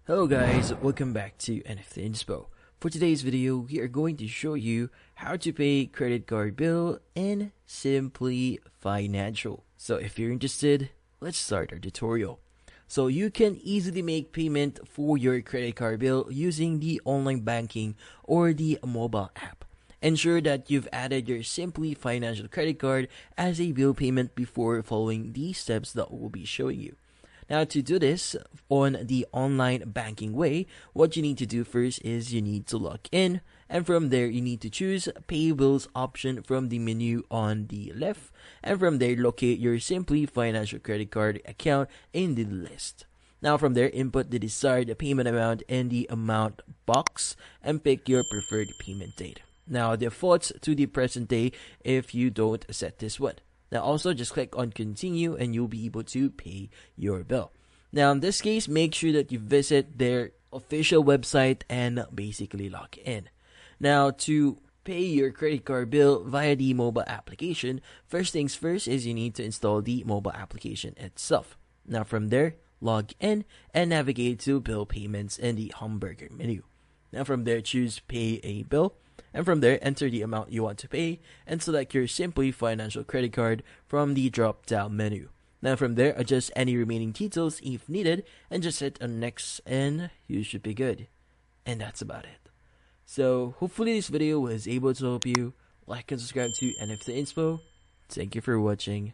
Hello guys, welcome back to NFT Inspo. For today's video, we are going to show you how to pay credit card bill in Simplii Financial. So if you're interested, let's start our tutorial. So you can easily make payment for your credit card bill using the online banking or the mobile app. Ensure that you've added your Simplii Financial credit card as a bill payment before following the steps that we'll be showing you. Now, to do this on the online banking way, what you need to do first is you need to log in, and from there you need to choose Pay Bills option from the menu on the left, and from there locate your Simplii Financial credit card account in the list. Now from there, input the desired payment amount in the amount box and pick your preferred payment date. Now defaults to the present day if you don't set this one. Now also just click on continue and you'll be able to pay your bill. Now in this case, make sure that you visit their official website and basically log in. Now to pay your credit card bill via the mobile application, first things first is you need to install the mobile application itself. Now from there, log in and navigate to bill payments in the hamburger menu. Now from there, choose pay a bill. And from there, enter the amount you want to pay and select your Simplii Financial credit card from the drop-down menu. Now from there, adjust any remaining details if needed and just hit on next and you should be good. And that's about it. So hopefully this video was able to help you. Like and subscribe to NFT Inspo. Thank you for watching.